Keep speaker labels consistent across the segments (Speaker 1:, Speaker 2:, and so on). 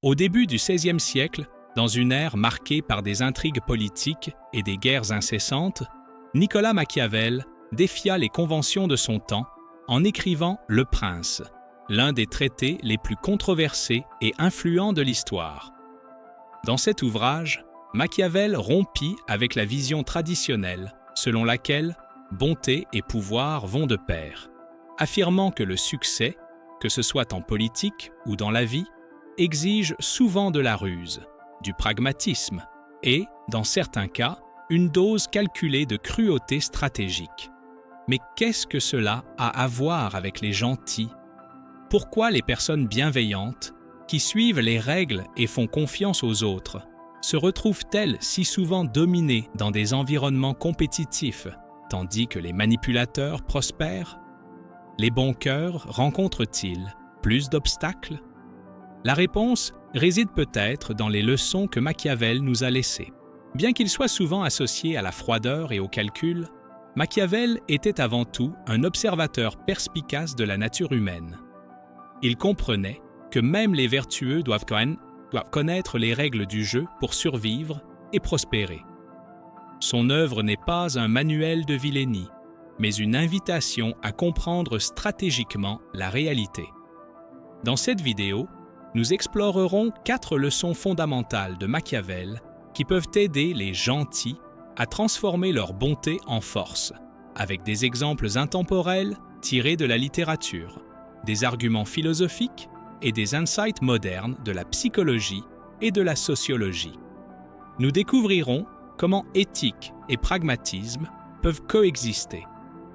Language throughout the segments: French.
Speaker 1: Au début du XVIe siècle, dans une ère marquée par des intrigues politiques et des guerres incessantes, Nicolas Machiavel défia les conventions de son temps en écrivant Le Prince, l'un des traités les plus controversés et influents de l'histoire. Dans cet ouvrage, Machiavel rompit avec la vision traditionnelle selon laquelle bonté et pouvoir vont de pair, affirmant que le succès, que ce soit en politique ou dans la vie, exige souvent de la ruse, du pragmatisme et, dans certains cas, une dose calculée de cruauté stratégique. Mais qu'est-ce que cela a à voir avec les gentils? Pourquoi les personnes bienveillantes, qui suivent les règles et font confiance aux autres, se retrouvent-elles si souvent dominées dans des environnements compétitifs, tandis que les manipulateurs prospèrent? Les bons cœurs rencontrent-ils plus d'obstacles? La réponse réside peut-être dans les leçons que Machiavel nous a laissées. Bien qu'il soit souvent associé à la froideur et au calcul, Machiavel était avant tout un observateur perspicace de la nature humaine. Il comprenait que même les vertueux doivent connaître les règles du jeu pour survivre et prospérer. Son œuvre n'est pas un manuel de vilainie, mais une invitation à comprendre stratégiquement la réalité. Dans cette vidéo, nous explorerons 4 leçons fondamentales de Machiavel qui peuvent aider les gentils à transformer leur bonté en force, avec des exemples intemporels tirés de la littérature, des arguments philosophiques et des insights modernes de la psychologie et de la sociologie. Nous découvrirons comment éthique et pragmatisme peuvent coexister.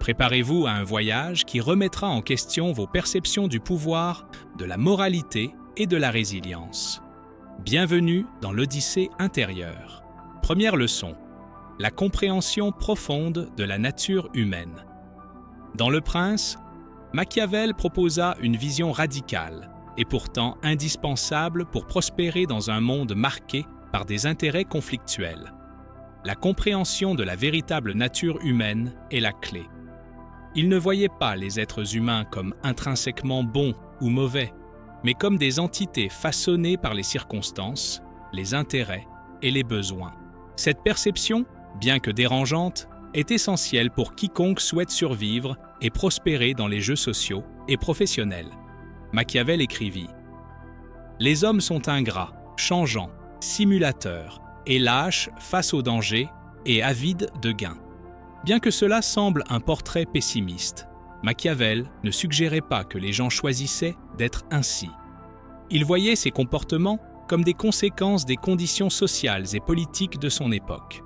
Speaker 1: Préparez-vous à un voyage qui remettra en question vos perceptions du pouvoir, de la moralité et de la résilience. Bienvenue dans l'Odyssée intérieure. Première leçon, la compréhension profonde de la nature humaine. Dans Le Prince, Machiavel proposa une vision radicale et pourtant indispensable pour prospérer dans un monde marqué par des intérêts conflictuels. La compréhension de la véritable nature humaine est la clé. Il ne voyait pas les êtres humains comme intrinsèquement bons ou mauvais, mais comme des entités façonnées par les circonstances, les intérêts et les besoins. Cette perception, bien que dérangeante, est essentielle pour quiconque souhaite survivre et prospérer dans les jeux sociaux et professionnels. Machiavel écrivit « Les hommes sont ingrats, changeants, simulateurs et lâches face au danger et avides de gains. » Bien que cela semble un portrait pessimiste, Machiavel ne suggérait pas que les gens choisissaient d'être ainsi. Il voyait ces comportements comme des conséquences des conditions sociales et politiques de son époque.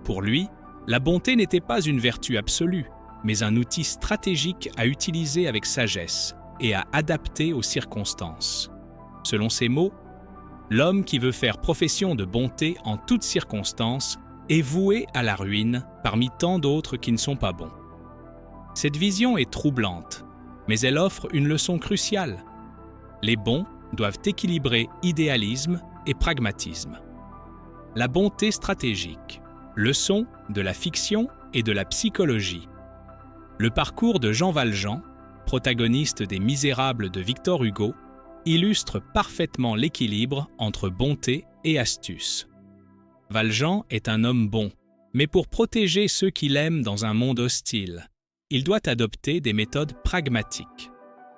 Speaker 1: Pour lui, la bonté n'était pas une vertu absolue, mais un outil stratégique à utiliser avec sagesse et à adapter aux circonstances. Selon ses mots, « L'homme qui veut faire profession de bonté en toutes circonstances est voué à la ruine parmi tant d'autres qui ne sont pas bons. » Cette vision est troublante, mais elle offre une leçon cruciale. Les bons doivent équilibrer idéalisme et pragmatisme. La bonté stratégique, leçon de la fiction et de la psychologie. Le parcours de Jean Valjean, protagoniste des Misérables de Victor Hugo, illustre parfaitement l'équilibre entre bonté et astuce. Valjean est un homme bon, mais pour protéger ceux qui l'aiment dans un monde hostile, il doit adopter des méthodes pragmatiques.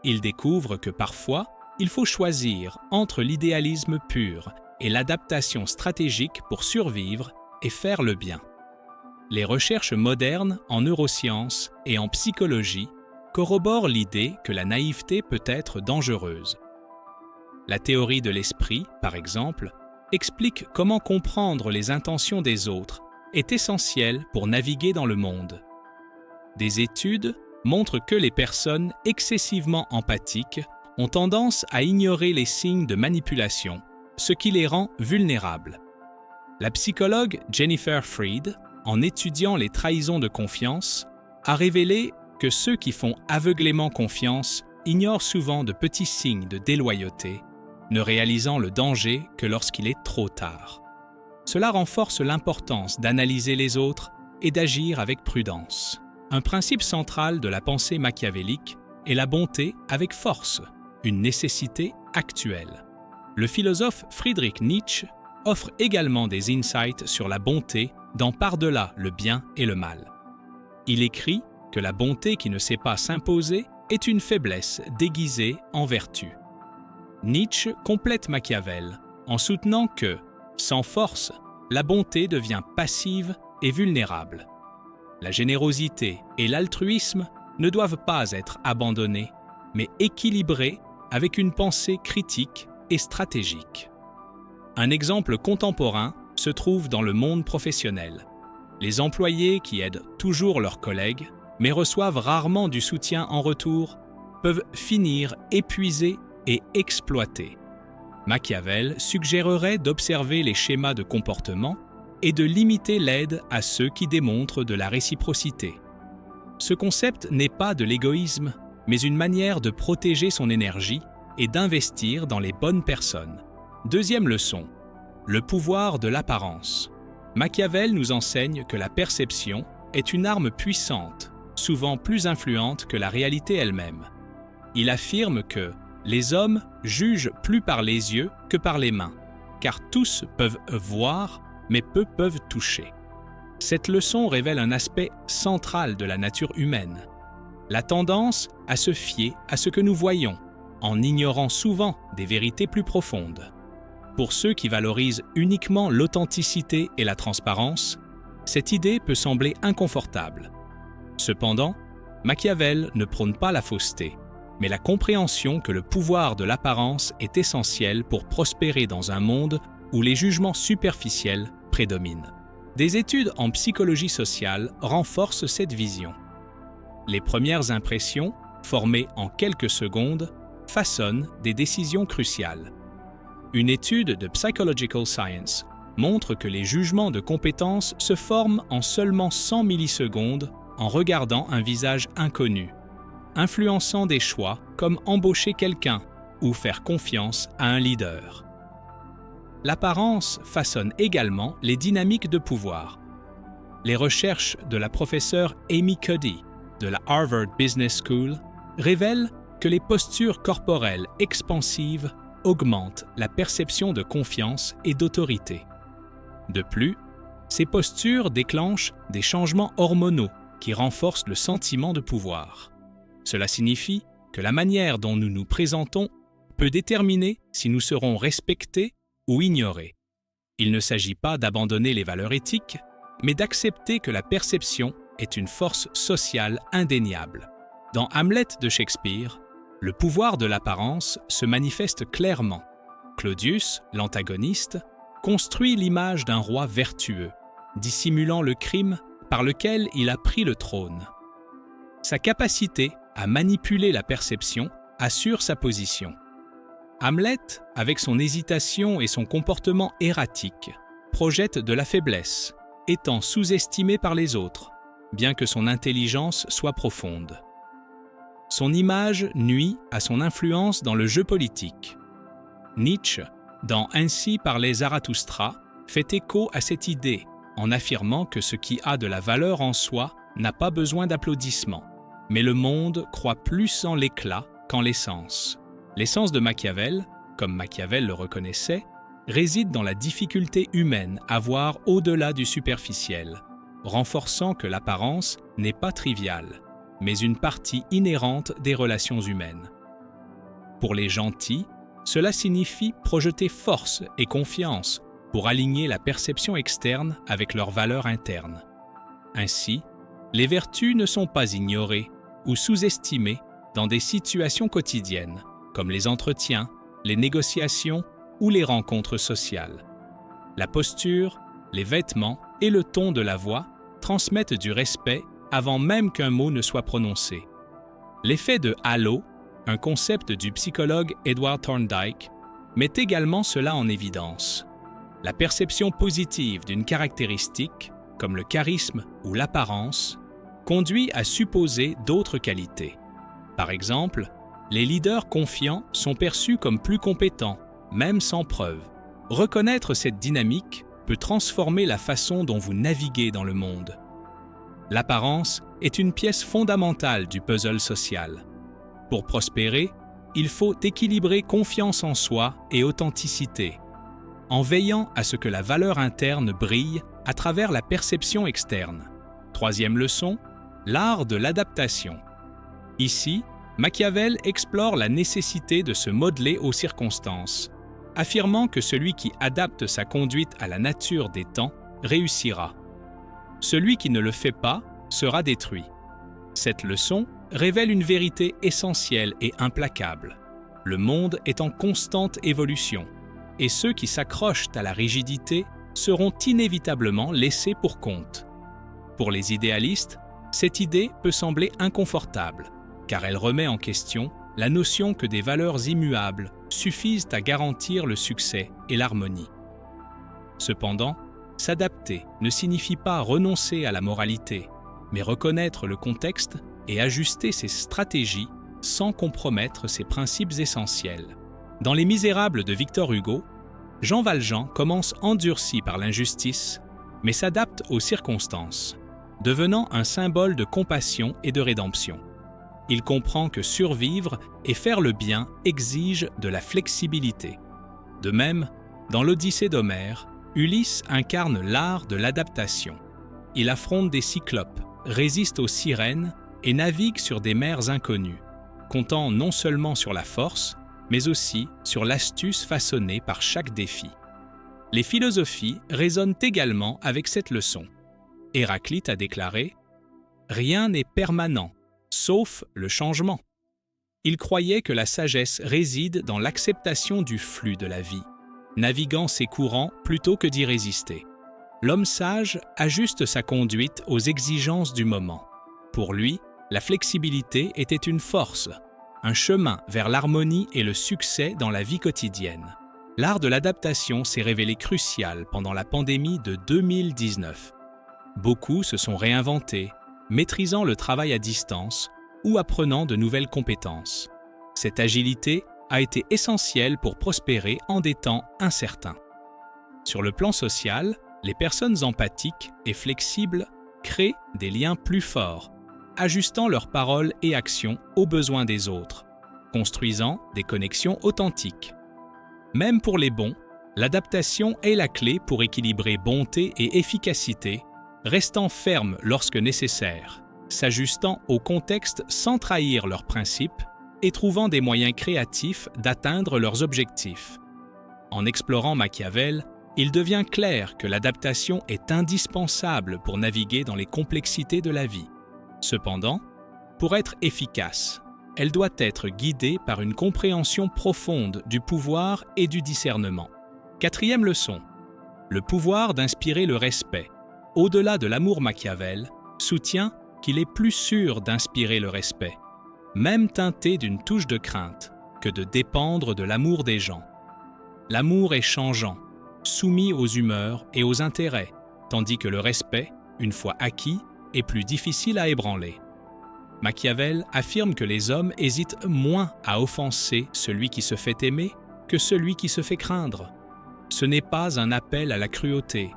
Speaker 1: Il découvre que parfois, il faut choisir entre l'idéalisme pur et l'adaptation stratégique pour survivre et faire le bien. Les recherches modernes en neurosciences et en psychologie corroborent l'idée que la naïveté peut être dangereuse. La théorie de l'esprit, par exemple, explique comment comprendre les intentions des autres est essentiel pour naviguer dans le monde. Des études montrent que les personnes excessivement empathiques ont tendance à ignorer les signes de manipulation, ce qui les rend vulnérables. La psychologue Jennifer Freed, en étudiant les trahisons de confiance, a révélé que ceux qui font aveuglément confiance ignorent souvent de petits signes de déloyauté, ne réalisant le danger que lorsqu'il est trop tard. Cela renforce l'importance d'analyser les autres et d'agir avec prudence. Un principe central de la pensée machiavélique est la bonté avec force, une nécessité actuelle. le philosophe Friedrich Nietzsche offre également des insights sur la bonté dans Par-delà le bien et le mal. Il écrit que la bonté qui ne sait pas s'imposer est une faiblesse déguisée en vertu. Nietzsche complète Machiavel en soutenant que, sans force, la bonté devient passive et vulnérable. La générosité et l'altruisme ne doivent pas être abandonnés, mais équilibrés avec une pensée critique et stratégique. Un exemple contemporain se trouve dans le monde professionnel. Les employés qui aident toujours leurs collègues, mais reçoivent rarement du soutien en retour, peuvent finir épuisés et exploités. Machiavel suggérerait d'observer les schémas de comportement et de limiter l'aide à ceux qui démontrent de la réciprocité. Ce concept n'est pas de l'égoïsme, mais une manière de protéger son énergie et d'investir dans les bonnes personnes. Deuxième leçon, le pouvoir de l'apparence. Machiavel nous enseigne que la perception est une arme puissante, souvent plus influente que la réalité elle-même. Il affirme que les hommes jugent plus par les yeux que par les mains, car tous peuvent voir, mais peu peuvent toucher. Cette leçon révèle un aspect central de la nature humaine, la tendance à se fier à ce que nous voyons, en ignorant souvent des vérités plus profondes. Pour ceux qui valorisent uniquement l'authenticité et la transparence, cette idée peut sembler inconfortable. Cependant, Machiavel ne prône pas la fausseté, mais la compréhension que le pouvoir de l'apparence est essentiel pour prospérer dans un monde où les jugements superficiels prédominent. Des études en psychologie sociale renforcent cette vision. Les premières impressions, formées en quelques secondes, façonnent des décisions cruciales. Une étude de Psychological Science montre que les jugements de compétence se forment en seulement 100 millisecondes en regardant un visage inconnu, influençant des choix comme embaucher quelqu'un ou faire confiance à un leader. L'apparence façonne également les dynamiques de pouvoir. Les recherches de la professeure Amy Cuddy de la Harvard Business School révèlent que les postures corporelles expansives augmentent la perception de confiance et d'autorité. De plus, ces postures déclenchent des changements hormonaux qui renforcent le sentiment de pouvoir. Cela signifie que la manière dont nous nous présentons peut déterminer si nous serons respectés ou ignorés. Il ne s'agit pas d'abandonner les valeurs éthiques, mais d'accepter que la perception est une force sociale indéniable. Dans Hamlet de Shakespeare, le pouvoir de l'apparence se manifeste clairement. Claudius, l'antagoniste, construit l'image d'un roi vertueux, dissimulant le crime par lequel il a pris le trône. Sa capacité à manipuler la perception assure sa position. Hamlet, avec son hésitation et son comportement erratique, projette de la faiblesse, étant sous-estimé par les autres, bien que son intelligence soit profonde. Son image nuit à son influence dans le jeu politique. Nietzsche, dans Ainsi parlait Zarathustra, fait écho à cette idée en affirmant que ce qui a de la valeur en soi n'a pas besoin d'applaudissements, mais le monde croit plus en l'éclat qu'en l'essence. L'essence de Machiavel, comme Machiavel le reconnaissait, réside dans la difficulté humaine à voir au-delà du superficiel, renforçant que l'apparence n'est pas triviale, mais une partie inhérente des relations humaines. Pour les gentils, cela signifie projeter force et confiance pour aligner la perception externe avec leurs valeurs internes. Ainsi, les vertus ne sont pas ignorées ou sous-estimées dans des situations quotidiennes, comme les entretiens, les négociations ou les rencontres sociales. La posture, les vêtements et le ton de la voix transmettent du respect avant même qu'un mot ne soit prononcé. L'effet de halo, un concept du psychologue Edward Thorndike, met également cela en évidence. La perception positive d'une caractéristique, comme le charisme ou l'apparence, conduit à supposer d'autres qualités. Par exemple, les leaders confiants sont perçus comme plus compétents, même sans preuve. Reconnaître cette dynamique peut transformer la façon dont vous naviguez dans le monde. L'apparence est une pièce fondamentale du puzzle social. Pour prospérer, il faut équilibrer confiance en soi et authenticité, en veillant à ce que la valeur interne brille à travers la perception externe. Troisième leçon, l'art de l'adaptation. Ici, Machiavel explore la nécessité de se modeler aux circonstances, affirmant que celui qui adapte sa conduite à la nature des temps réussira. Celui qui ne le fait pas sera détruit. Cette leçon révèle une vérité essentielle et implacable. Le monde est en constante évolution, et ceux qui s'accrochent à la rigidité seront inévitablement laissés pour compte. Pour les idéalistes, cette idée peut sembler inconfortable, car elle remet en question la notion que des valeurs immuables suffisent à garantir le succès et l'harmonie. Cependant, s'adapter ne signifie pas renoncer à la moralité, mais reconnaître le contexte et ajuster ses stratégies sans compromettre ses principes essentiels. Dans Les Misérables de Victor Hugo, Jean Valjean commence endurci par l'injustice, mais s'adapte aux circonstances, devenant un symbole de compassion et de rédemption. Il comprend que survivre et faire le bien exige de la flexibilité. De même, dans l'Odyssée d'Homère, Ulysse incarne l'art de l'adaptation. Il affronte des cyclopes, résiste aux sirènes et navigue sur des mers inconnues, comptant non seulement sur la force, mais aussi sur l'astuce façonnée par chaque défi. Les philosophies résonnent également avec cette leçon. Héraclite a déclaré « Rien n'est permanent, sauf le changement ». Il croyait que la sagesse réside dans l'acceptation du flux de la vie, naviguant ses courants plutôt que d'y résister. L'homme sage ajuste sa conduite aux exigences du moment. Pour lui, la flexibilité était une force, un chemin vers l'harmonie et le succès dans la vie quotidienne. L'art de l'adaptation s'est révélé crucial pendant la pandémie de 2019. Beaucoup se sont réinventés, maîtrisant le travail à distance ou apprenant de nouvelles compétences. Cette agilité a été essentielle pour prospérer en des temps incertains. Sur le plan social, les personnes empathiques et flexibles créent des liens plus forts, ajustant leurs paroles et actions aux besoins des autres, construisant des connexions authentiques. Même pour les bons, l'adaptation est la clé pour équilibrer bonté et efficacité, restant ferme lorsque nécessaire, s'ajustant au contexte sans trahir leurs principes et trouvant des moyens créatifs d'atteindre leurs objectifs. En explorant Machiavel, il devient clair que l'adaptation est indispensable pour naviguer dans les complexités de la vie. Cependant, pour être efficace, elle doit être guidée par une compréhension profonde du pouvoir et du discernement. Quatrième leçon, le pouvoir d'inspirer le respect, au-delà de l'amour Machiavel, soutient qu'il est plus sûr d'inspirer le respect, même teinté d'une touche de crainte, que de dépendre de l'amour des gens. L'amour est changeant, soumis aux humeurs et aux intérêts, tandis que le respect, une fois acquis, est plus difficile à ébranler. Machiavel affirme que les hommes hésitent moins à offenser celui qui se fait aimer que celui qui se fait craindre. Ce n'est pas un appel à la cruauté,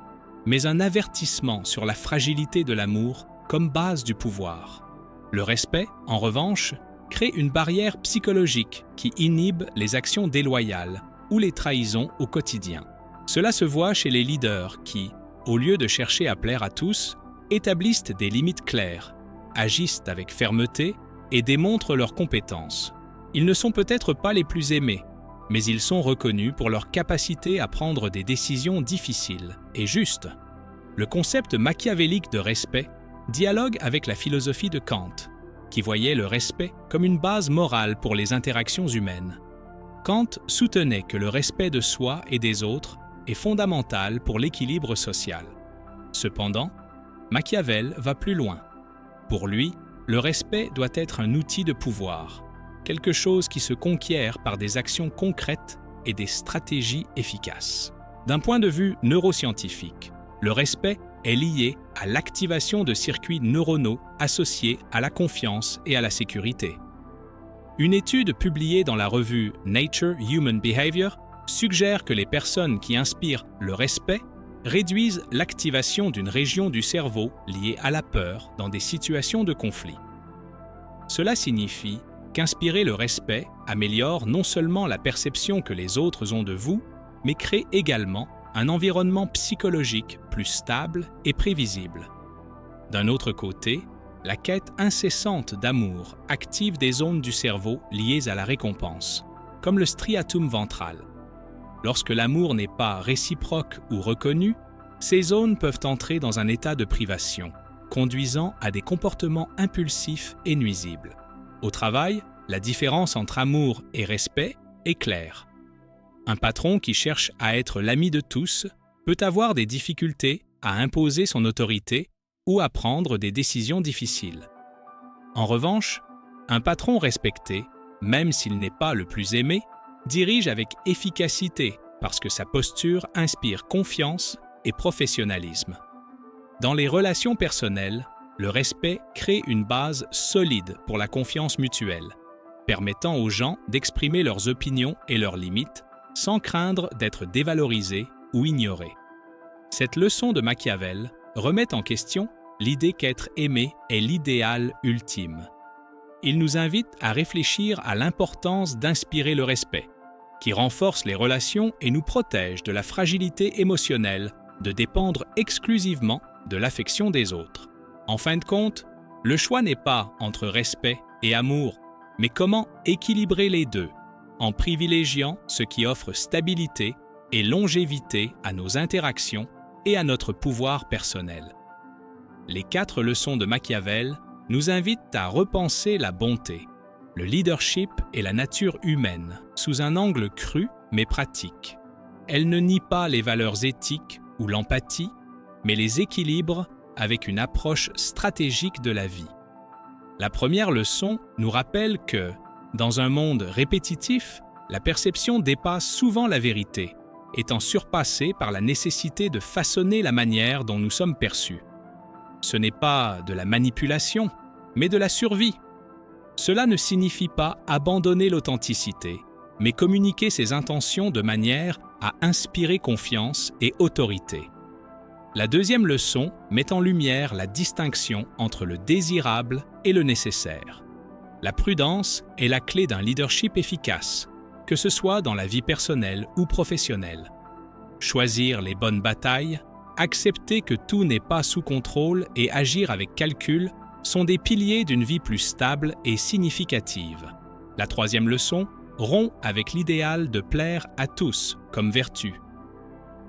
Speaker 1: mais un avertissement sur la fragilité de l'amour comme base du pouvoir. Le respect, en revanche, crée une barrière psychologique qui inhibe les actions déloyales ou les trahisons au quotidien. Cela se voit chez les leaders qui, au lieu de chercher à plaire à tous, établissent des limites claires, agissent avec fermeté et démontrent leurs compétences. Ils ne sont peut-être pas les plus aimés, mais ils sont reconnus pour leur capacité à prendre des décisions difficiles et justes. Le concept machiavélique de respect dialogue avec la philosophie de Kant, qui voyait le respect comme une base morale pour les interactions humaines. Kant soutenait que le respect de soi et des autres est fondamental pour l'équilibre social. Cependant, Machiavel va plus loin. Pour lui, le respect doit être un outil de pouvoir, quelque chose qui se conquiert par des actions concrètes et des stratégies efficaces. D'un point de vue neuroscientifique, le respect est lié à l'activation de circuits neuronaux associés à la confiance et à la sécurité. Une étude publiée dans la revue Nature Human Behavior suggère que les personnes qui inspirent le respect réduisent l'activation d'une région du cerveau liée à la peur dans des situations de conflit. Cela signifie qu'inspirer le respect améliore non seulement la perception que les autres ont de vous, mais crée également un environnement psychologique plus stable et prévisible. D'un autre côté, la quête incessante d'amour active des zones du cerveau liées à la récompense, comme le striatum ventral. Lorsque l'amour n'est pas réciproque ou reconnu, ces zones peuvent entrer dans un état de privation, conduisant à des comportements impulsifs et nuisibles. Au travail, la différence entre amour et respect est claire. Un patron qui cherche à être l'ami de tous peut avoir des difficultés à imposer son autorité ou à prendre des décisions difficiles. En revanche, un patron respecté, même s'il n'est pas le plus aimé, dirige avec efficacité parce que sa posture inspire confiance et professionnalisme. Dans les relations personnelles, le respect crée une base solide pour la confiance mutuelle, permettant aux gens d'exprimer leurs opinions et leurs limites sans craindre d'être dévalorisés ou ignorés. Cette leçon de Machiavel remet en question l'idée qu'être aimé est l'idéal ultime. Il nous invite à réfléchir à l'importance d'inspirer le respect, qui renforce les relations et nous protège de la fragilité émotionnelle de dépendre exclusivement de l'affection des autres. En fin de compte, le choix n'est pas entre respect et amour, mais comment équilibrer les deux, en privilégiant ce qui offre stabilité et longévité à nos interactions et à notre pouvoir personnel. Les 4 leçons de Machiavel nous invitent à repenser la bonté, le leadership et la nature humaine sous un angle cru mais pratique. Elles ne nient pas les valeurs éthiques ou l'empathie, mais les équilibrent avec une approche stratégique de la vie. La première leçon nous rappelle que, dans un monde répétitif, la perception dépasse souvent la vérité, étant surpassée par la nécessité de façonner la manière dont nous sommes perçus. Ce n'est pas de la manipulation, mais de la survie. Cela ne signifie pas abandonner l'authenticité, mais communiquer ses intentions de manière à inspirer confiance et autorité. La deuxième leçon met en lumière la distinction entre le désirable et le nécessaire. La prudence est la clé d'un leadership efficace, que ce soit dans la vie personnelle ou professionnelle. Choisir les bonnes batailles, accepter que tout n'est pas sous contrôle et agir avec calcul sont des piliers d'une vie plus stable et significative. La troisième leçon rompt avec l'idéal de plaire à tous comme vertu.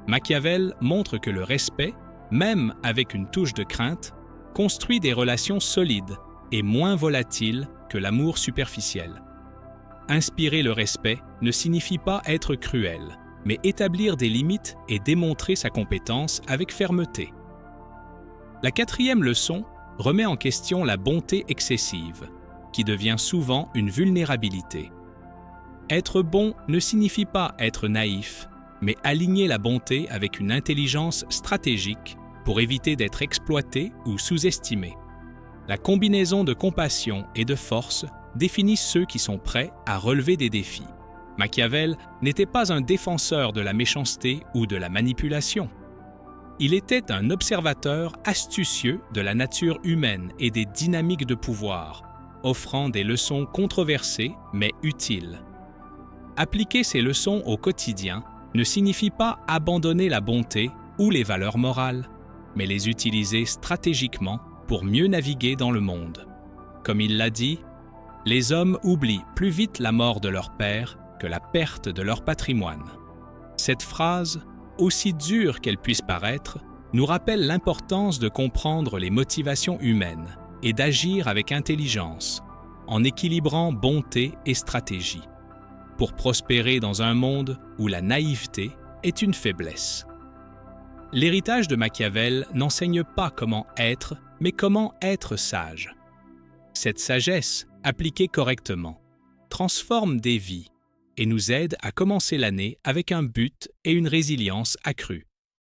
Speaker 1: Machiavel montre que le respect, même avec une touche de crainte, construit des relations solides et moins volatiles que l'amour superficiel. Inspirer le respect ne signifie pas être cruel, mais établir des limites et démontrer sa compétence avec fermeté. La quatrième leçon remet en question la bonté excessive, qui devient souvent une vulnérabilité. Être bon ne signifie pas être naïf, mais aligner la bonté avec une intelligence stratégique pour éviter d'être exploité ou sous-estimé. La combinaison de compassion et de force définit ceux qui sont prêts à relever des défis. Machiavel n'était pas un défenseur de la méchanceté ou de la manipulation. Il était un observateur astucieux de la nature humaine et des dynamiques de pouvoir, offrant des leçons controversées mais utiles. Appliquer ces leçons au quotidien ne signifie pas abandonner la bonté ou les valeurs morales, mais les utiliser stratégiquement pour mieux naviguer dans le monde. Comme il l'a dit, « Les hommes oublient plus vite la mort de leur père que la perte de leur patrimoine. » Cette phrase, aussi dure qu'elle puisse paraître, nous rappelle l'importance de comprendre les motivations humaines et d'agir avec intelligence, en équilibrant bonté et stratégie, pour prospérer dans un monde où la naïveté est une faiblesse. L'héritage de Machiavel n'enseigne pas comment être, mais comment être sage. Cette sagesse, appliquée correctement, transforme des vies et nous aide à commencer l'année avec un but et une résilience accrue.